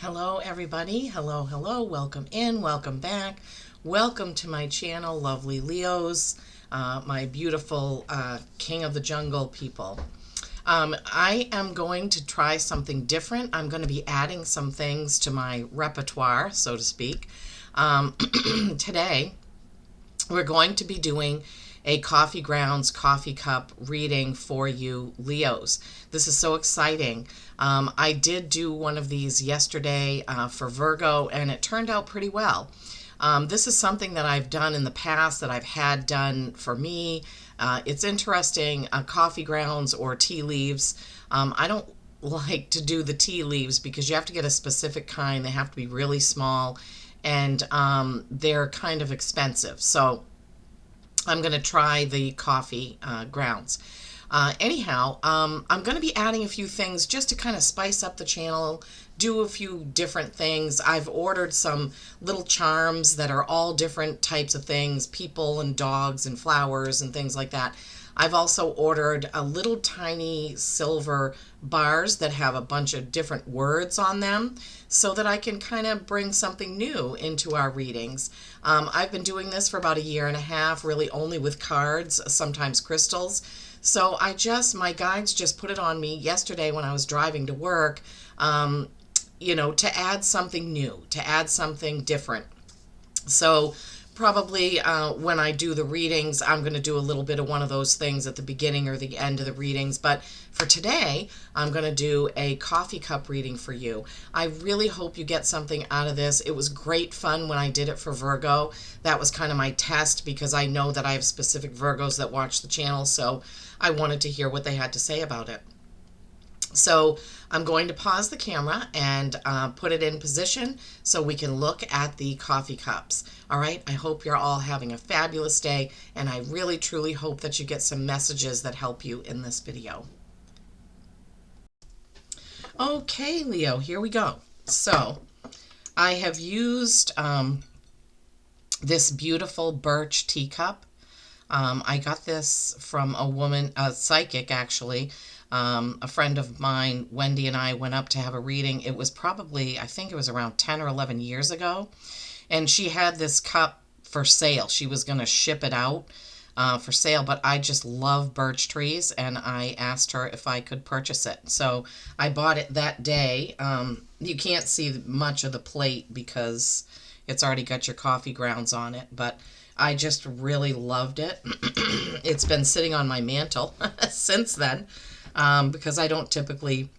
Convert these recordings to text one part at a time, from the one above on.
Hello everybody. Hello, hello. Welcome in, welcome back. Welcome to my channel, lovely Leos, my beautiful King of the Jungle people. I am going to try something different. I'm going to be adding some things to my repertoire, so to speak. Today, we're going to be doing a coffee grounds coffee cup reading for you Leos. This is so exciting. I did do one of these yesterday for Virgo, and it turned out pretty well. This is something that I've done in the past, that I've had done for me. It's interesting, coffee grounds or tea leaves. I don't like to do the tea leaves because you have to get a specific kind. They have to be really small, and they're kind of expensive. So I'm going to try the coffee grounds. I'm going to be adding a few things just to kind of spice up the channel, do a few different things. I've ordered some little charms that are all different types of things, people and dogs and flowers and things like that. I've also ordered a little tiny silver bars that have a bunch of different words on them so that I can kind of bring something new into our readings. I've been doing this for about a year and a half, really only with cards, sometimes crystals. So my guides just put it on me yesterday when I was driving to work, to add something new, to add something different. So probably when I do the readings, I'm going to do a little bit of one of those things at the beginning or the end of the readings. But for today, I'm going to do a coffee cup reading for you. I really hope you get something out of this. It was great fun when I did it for Virgo. That was kind of my test because I know that I have specific Virgos that watch the channel, so I wanted to hear what they had to say about it. So I'm going to pause the camera and put it in position so we can look at the coffee cups. All right, I hope you're all having a fabulous day, and I really truly hope that you get some messages that help you in this video. Okay, Leo, here we go. So I have used this beautiful birch teacup. I got this from a woman, a psychic actually. A friend of mine, Wendy, and I went up to have a reading. It was probably, I think it was around 10 or 11 years ago. And she had this cup for sale. She was going to ship it out for sale, but I just love birch trees, and I asked her if I could purchase it. So I bought it that day. You can't see much of the plate because it's already got your coffee grounds on it, but I just really loved it. It's been sitting on my mantle since then. Because I don't typically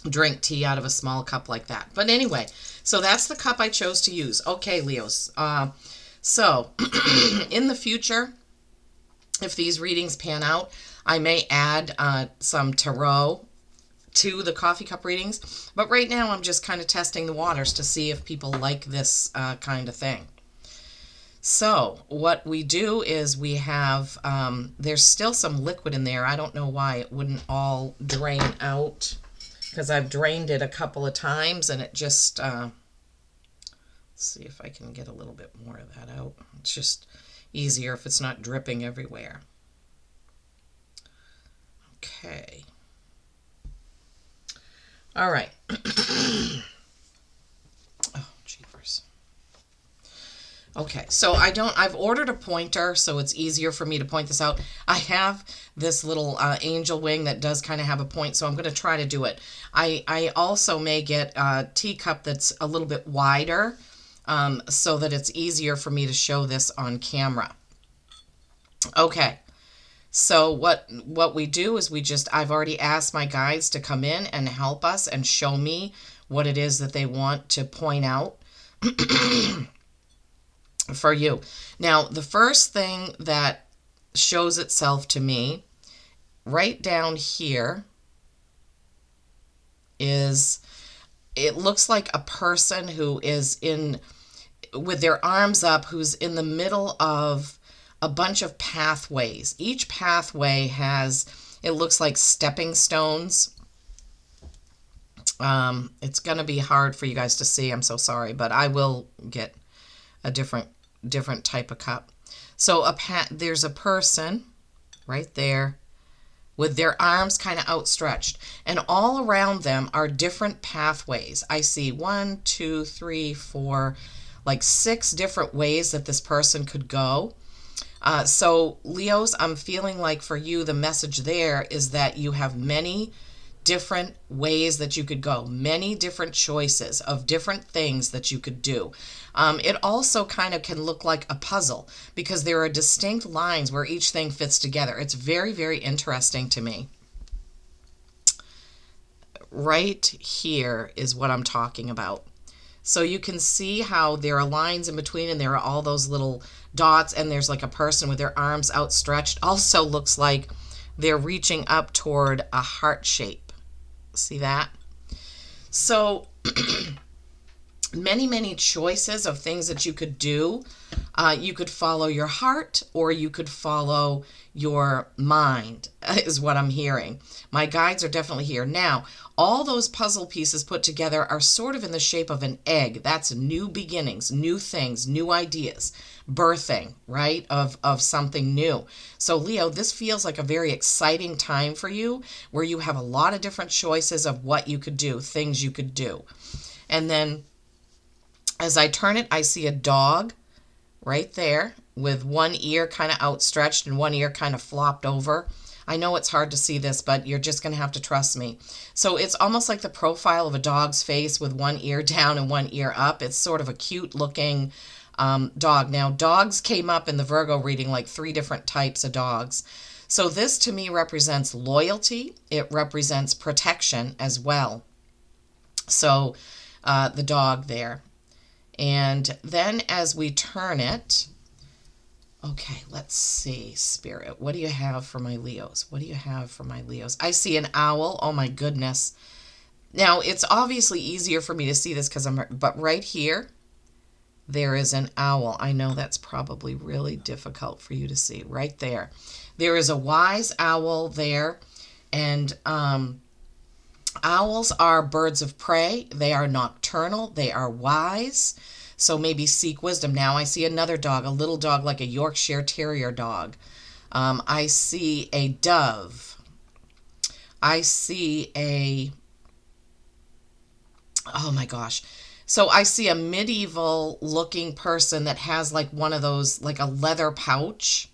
drink tea out of a small cup like that. But anyway, so that's the cup I chose to use. Okay, Leos. So in the future, if these readings pan out, I may add some tarot to the coffee cup readings. But right now, I'm just kind of testing the waters to see if people like this kind of thing. So what we do is we have, there's still some liquid in there. I don't know why it wouldn't all drain out, because I've drained it a couple of times and it just, let's see if I can get a little bit more of that out. It's just easier if it's not dripping everywhere. Okay. All right. Okay, so I've ordered a pointer, so it's easier for me to point this out. I have this little angel wing that does kind of have a point, so I'm going to try to do it. I also may get a teacup that's a little bit wider, so that it's easier for me to show this on camera. Okay, so what we do is I've already asked my guides to come in and help us and show me what it is that they want to point out. For you. Now, the first thing that shows itself to me right down here is, it looks like a person who is with their arms up, who's in the middle of a bunch of pathways. Each pathway has, it looks like stepping stones. It's going to be hard for you guys to see. I'm so sorry, but I will get a different type of cup. So there's a person right there, with their arms kind of outstretched. And all around them are different pathways. I see 1, 2, 3, 4, like 6 different ways that this person could go. So, Leos, I'm feeling like for you, the message there is that you have many different ways that you could go, many different choices of different things that you could do. It also kind of can look like a puzzle because there are distinct lines where each thing fits together. It's very, very interesting to me. Right here is what I'm talking about. So you can see how there are lines in between and there are all those little dots, and there's like a person with their arms outstretched. Also looks like they're reaching up toward a heart shape. See that? So many choices of things that you could do. You could follow your heart or you could follow your mind, is what I'm hearing. My guides are definitely here. Now, all those puzzle pieces put together are sort of in the shape of an egg. That's new beginnings, new things, new ideas, birthing, right, of something new. So, Leo, this feels like a very exciting time for you where you have a lot of different choices of what you could do, things you could do. And then as I turn it, I see a dog right there with one ear kind of outstretched and one ear kind of flopped over. I know it's hard to see this, but you're just going to have to trust me. So it's almost like the profile of a dog's face with one ear down and one ear up. It's sort of a cute looking dog. Now, dogs came up in the Virgo reading like 3 different types of dogs. So this to me represents loyalty. It represents protection as well. So the dog there. And then as we turn it, okay, let's see, Spirit, what do you have for my Leos? What do you have for my Leos? I see an owl. Oh my goodness. Now, it's obviously easier for me to see this but right here, there is an owl. I know that's probably really difficult for you to see. Right there. There is a wise owl there, and owls are birds of prey. They are nocturnal. They are wise. So maybe seek wisdom. Now I see another dog, a little dog like a Yorkshire Terrier dog. I see a dove. I see oh my gosh. So I see a medieval looking person that has like one of those, like a leather pouch.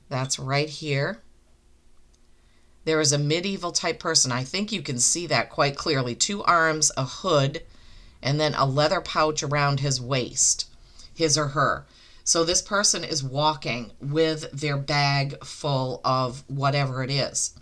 That's right here. There is a medieval type person. I think you can see that quite clearly. 2 arms, a hood, and then a leather pouch around his waist, his or her. So this person is walking with their bag full of whatever it is.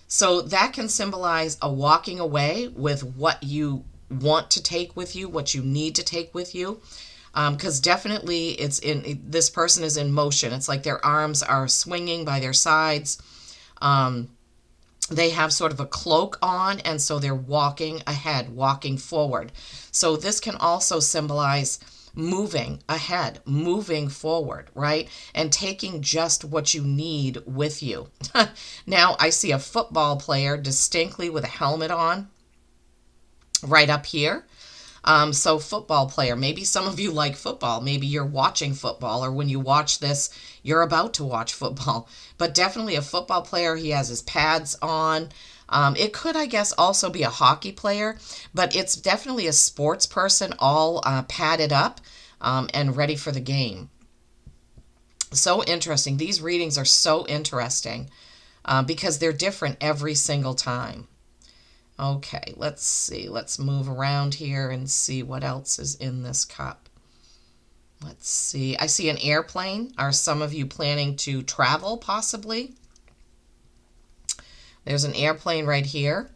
So that can symbolize a walking away with what you want to take with you, what you need to take with you. Because definitely this person is in motion. It's like their arms are swinging by their sides. They have sort of a cloak on, and so they're walking ahead, walking forward. So this can also symbolize moving ahead, moving forward, right? And taking just what you need with you. Now, I see a football player distinctly with a helmet on right up here. So football player, maybe some of you like football. Maybe you're watching football, or when you watch this, you're about to watch football. But definitely a football player. He has his pads on. It could, I guess, also be a hockey player, but it's definitely a sports person, all padded up and ready for the game. So interesting. These readings are so interesting because they're different every single time. Okay, let's see. Let's move around here and see what else is in this cup. Let's see. I see an airplane. Are some of you planning to travel, possibly? There's an airplane right here.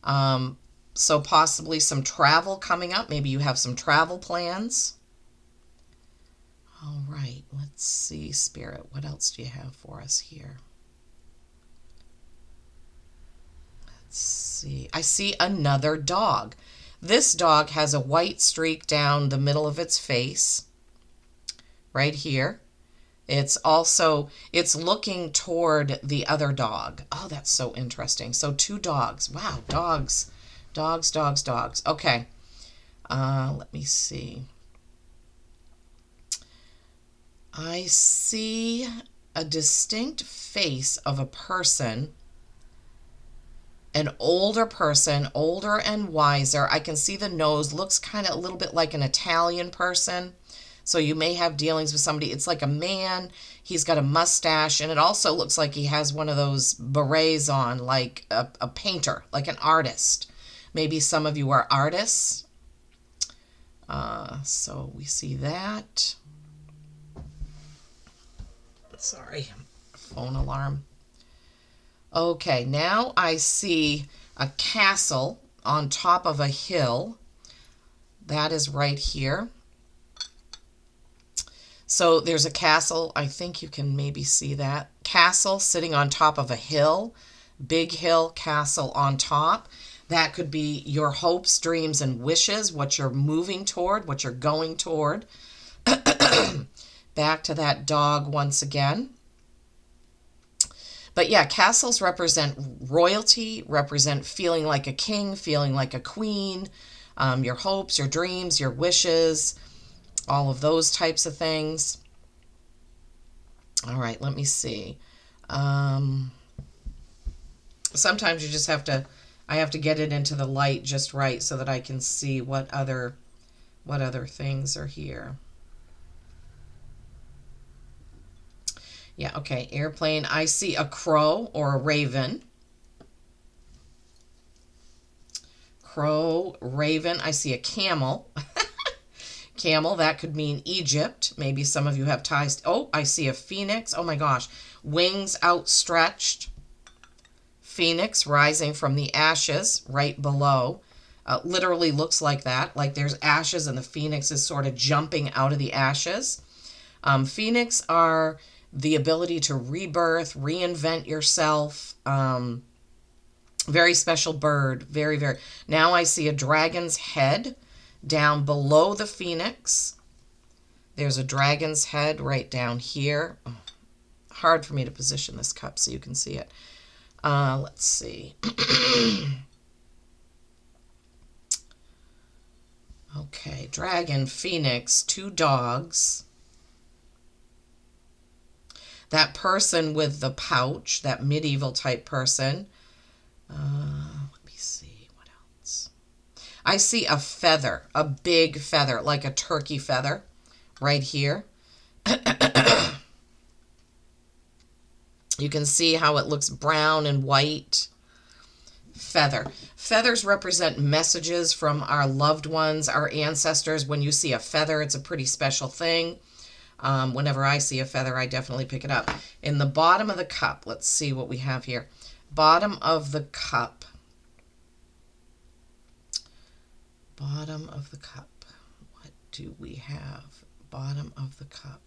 So possibly some travel coming up. Maybe you have some travel plans. All right, let's see, Spirit. What else do you have for us here? See, I see another dog. This dog has a white streak down the middle of its face right here. It's looking toward the other dog. Oh, that's so interesting. So 2 dogs. Wow, dogs. Okay. Let me see. I see a distinct face of a person, an older person, older and wiser. I can see the nose, looks kind of a little bit like an Italian person. So you may have dealings with somebody. It's like a man. He's got a mustache, and it also looks like he has one of those berets on, like a painter, like an artist. Maybe some of you are artists. So we see that. Sorry, phone alarm. Okay, now I see a castle on top of a hill. That is right here. So there's a castle. I think you can maybe see that. Castle sitting on top of a hill. Big hill, castle on top. That could be your hopes, dreams, and wishes, what you're moving toward, what you're going toward. Back to that dog once again. But yeah, castles represent royalty, represent feeling like a king, feeling like a queen, your hopes, your dreams, your wishes, all of those types of things. All right, let me see. Sometimes you just have to, I have to get it into the light just right so that I can see what other things are here. Yeah, okay, airplane. I see a crow or a raven. Crow, raven. I see a camel. Camel, that could mean Egypt. Maybe some of you have ties. Oh, I see a phoenix. Oh my gosh. Wings outstretched. Phoenix rising from the ashes right below. Literally looks like that. Like there's ashes and the phoenix is sort of jumping out of the ashes. Phoenix are the ability to rebirth, reinvent yourself. Very special bird. Very, very. Now I see a dragon's head down below the phoenix. There's a dragon's head right down here. Oh, hard for me to position this cup so you can see it. Let's see. Okay, dragon, phoenix, two dogs. That person with the pouch, that medieval type person. Let me see, what else? I see a feather, a big feather, like a turkey feather, right here. You can see how it looks brown and white. Feather. Feathers represent messages from our loved ones, our ancestors. When you see a feather, it's a pretty special thing. Whenever I see a feather, I definitely pick it up. In the bottom of the cup, let's see what we have here. Bottom of the cup. Bottom of the cup. What do we have? Bottom of the cup.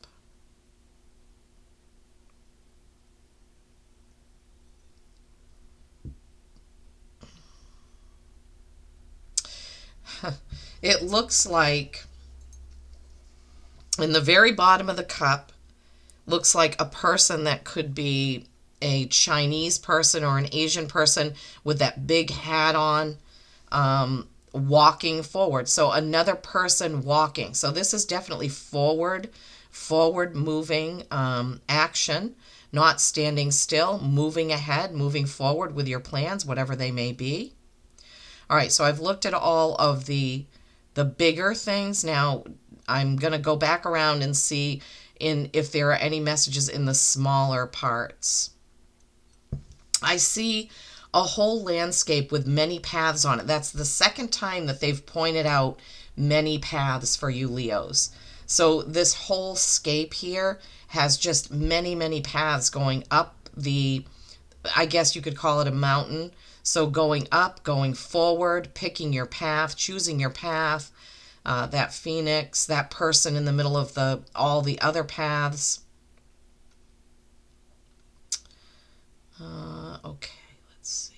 It looks like in the very bottom of the cup, looks like a person that could be a Chinese person or an Asian person with that big hat on, walking forward. So another person walking. So this is definitely forward moving action, not standing still, moving ahead, moving forward with your plans, whatever they may be. All right, so I've looked at all of the bigger things. Now I'm going to go back around and see if there are any messages in the smaller parts. I see a whole landscape with many paths on it. That's the second time that they've pointed out many paths for you Leos. So this whole scape here has just many, many paths going up I guess you could call it a mountain. So going up, going forward, picking your path, choosing your path, that phoenix, that person in the middle of all the other paths. Okay, let's see.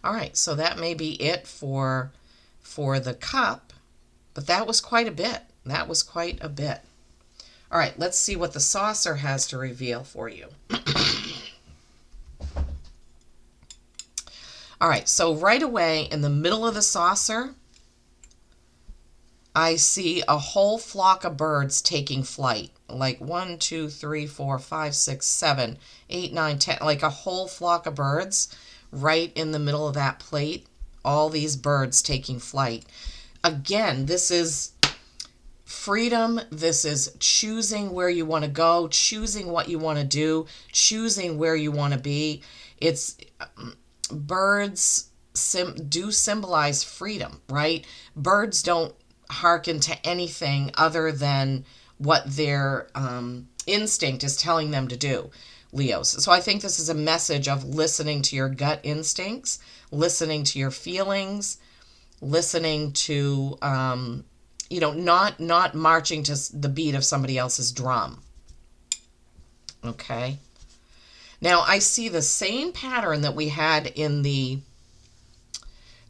All right, so that may be it for the cup, but that was quite a bit. That was quite a bit. All right, let's see what the saucer has to reveal for you. All right, so right away in the middle of the saucer, I see a whole flock of birds taking flight. Like 1, 2, 3, 4, 5, 6, 7, 8, 9, 10. Like a whole flock of birds right in the middle of that plate. All these birds taking flight. Again, this is freedom. This is choosing where you want to go, choosing what you want to do, choosing where you want to be. It's birds do symbolize freedom, right? Birds don't hearken to anything other than what their instinct is telling them to do, Leos. So I think this is a message of listening to your gut instincts, listening to your feelings, listening to not marching to the beat of somebody else's drum. Okay. Now I see the same pattern that we had in the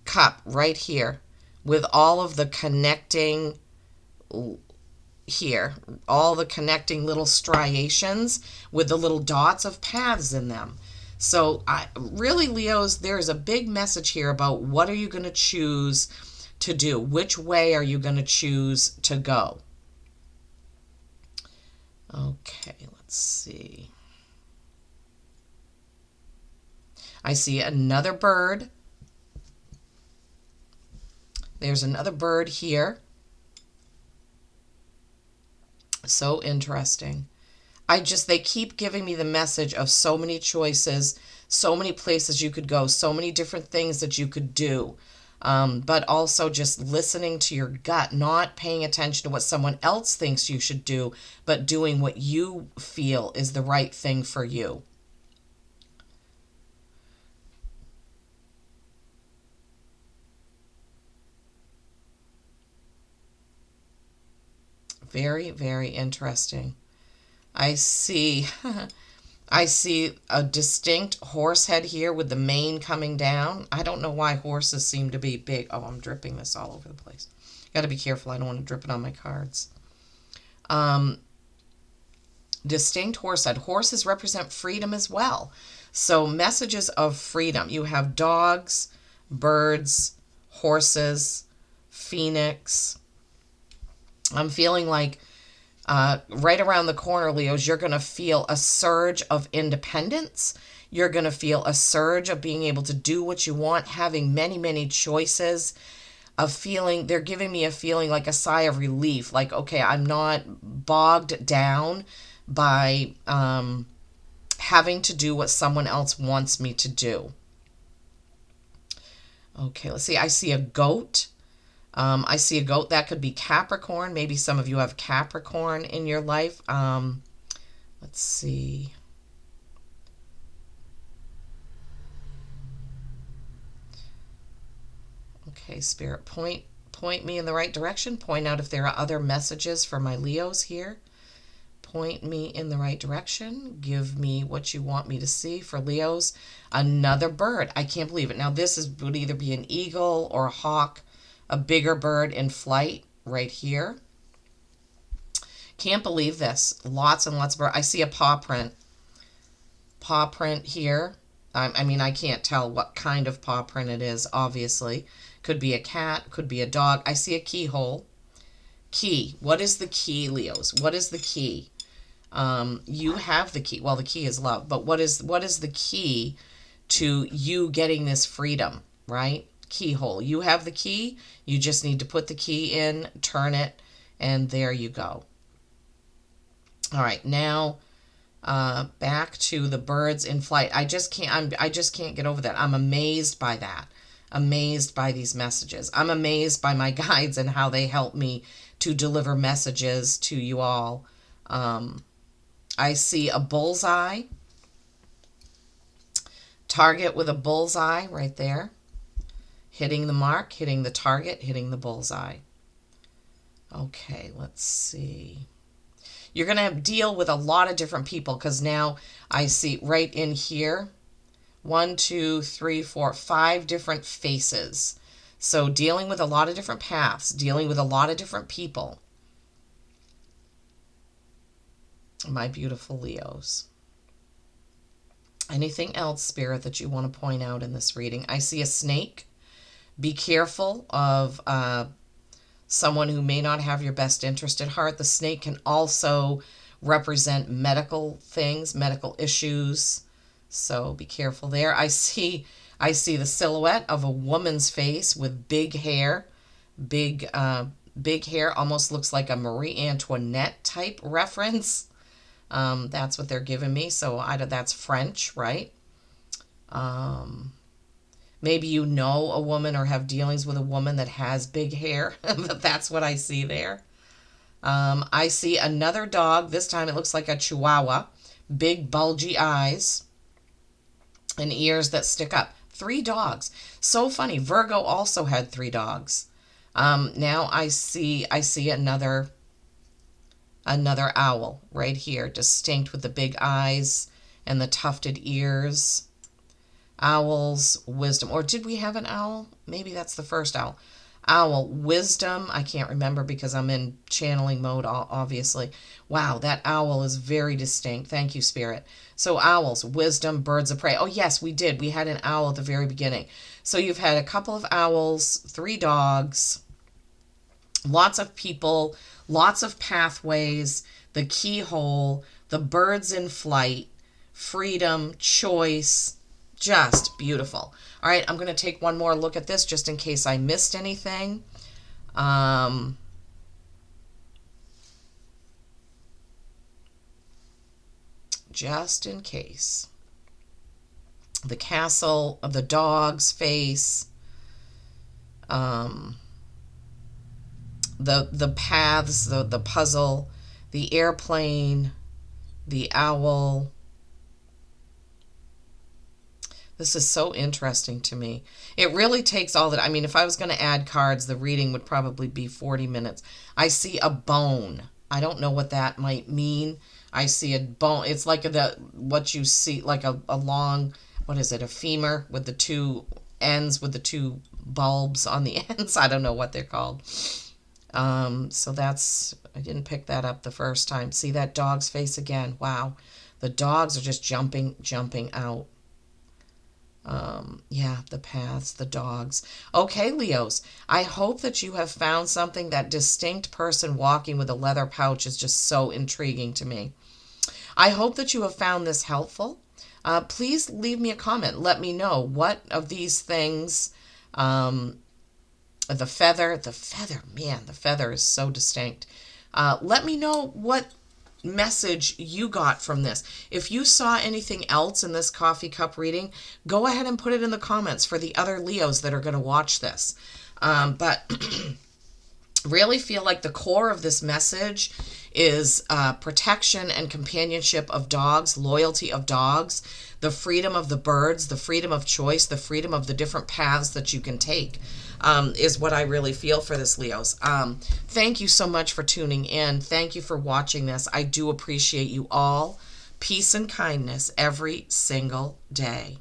cup right here with all of the connecting here, all the connecting little striations with the little dots of paths in them. So really, Leos, there's a big message here about what are you going to choose to do? Which way are you going to choose to go? Okay, let's see. I see another bird. There's another bird here. So interesting. They keep giving me the message of so many choices, so many places you could go, so many different things that you could do. But also just listening to your gut, not paying attention to what someone else thinks you should do, but doing what you feel is the right thing for you. Very, very interesting. I see I see a distinct horse head here with the mane coming down. I don't know why horses seem to be big. Oh, I'm dripping this all over the place. Got to be careful. I don't want to drip it on my cards. Distinct horse head. Horses represent freedom as well. So messages of freedom. You have dogs, birds, horses, phoenix. I'm feeling like right around the corner, Leos, you're going to feel a surge of independence. You're going to feel a surge of being able to do what you want, having many, many choices, they're giving me a feeling like a sigh of relief, like, okay, I'm not bogged down by having to do what someone else wants me to do. Okay, let's see. I see a goat. I see a goat. That could be Capricorn. Maybe some of you have Capricorn in your life. Let's see. Okay, Spirit, point me in the right direction. Point out if there are other messages for my Leos here. Point me in the right direction. Give me what you want me to see for Leos. Another bird. I can't believe it. Now would either be an eagle or a hawk, a bigger bird in flight right here. Can't believe this. Lots and lots of birds. I see a paw print. Paw print here. I mean, I can't tell what kind of paw print it is, obviously. Could be a cat, could be a dog. I see a keyhole. Key. What is the key, Leos? What is the key? You have the key. Well, the key is love, but what is the key to you getting this freedom, right? Keyhole. You have the key. You just need to put the key in, turn it, and there you go. All right, now back to the birds in flight. I just can't get over that. I'm amazed by that. Amazed by these messages. I'm amazed by my guides and how they help me to deliver messages to you all. I see a bullseye. Target with a bullseye right there. Hitting the mark, hitting the target, hitting the bullseye. Okay, let's see. You're going to deal with a lot of different people because now I see right in here 1, 2, 3, 4, 5 different faces. So dealing with a lot of different paths, dealing with a lot of different people. My beautiful Leos. Anything else, Spirit, that you want to point out in this reading? I see a snake. Be careful of someone who may not have your best interest at heart. The snake can also represent medical things, medical issues. So be careful there. I see the silhouette of a woman's face with big hair, big big hair, almost looks like a Marie Antoinette type reference. That's what they're giving me. So that's French, right? Um, Maybe you know a woman or have dealings with a woman that has big hair, but that's what I see there. I see another dog. This time it looks like a Chihuahua, big bulgy eyes and ears that stick up. Three dogs. So funny. Virgo also had three dogs. Now I see another owl right here, distinct with the big eyes and the tufted ears. Owls, wisdom. Or did we have an owl? Maybe that's the first owl. Owl, wisdom. I can't remember because I'm in channeling mode, obviously. Wow, that owl is very distinct. Thank you, Spirit. So, owls, wisdom, birds of prey. Oh, yes, we did. We had an owl at the very beginning. So, you've had a couple of owls, three dogs, lots of people, lots of pathways, the keyhole, the birds in flight, freedom, choice. Just beautiful. All right, I'm going to take one more look at this just in case I missed anything. Just in case. The castle of the dog's face. The paths, the puzzle, the airplane, the owl. This is so interesting to me. It really takes all that. I mean, if I was going to add cards, the reading would probably be 40 minutes. I see a bone. I don't know what that might mean. I see a bone. It's like what you see, like a long, what is it, a femur with the two ends, with the two bulbs on the ends. I don't know what they're called. So I didn't pick that up the first time. See that dog's face again. Wow. The dogs are just jumping out. Yeah, the paths, the dogs. Okay, Leos, I hope that you have found something. That distinct person walking with a leather pouch is just so intriguing to me. I hope that you have found this helpful. Please leave me a comment. Let me know what of these things, the feather, man, the feather is so distinct. Let me know what message you got from this. If you saw anything else in this coffee cup reading, go ahead and put it in the comments for the other Leos that are going to watch this. But really feel like the core of this message is protection and companionship of dogs, loyalty of dogs, the freedom of the birds, the freedom of choice, the freedom of the different paths that you can take, is what I really feel for this, Leos. Thank you so much for tuning in. Thank you for watching this. I do appreciate you all. Peace and kindness every single day.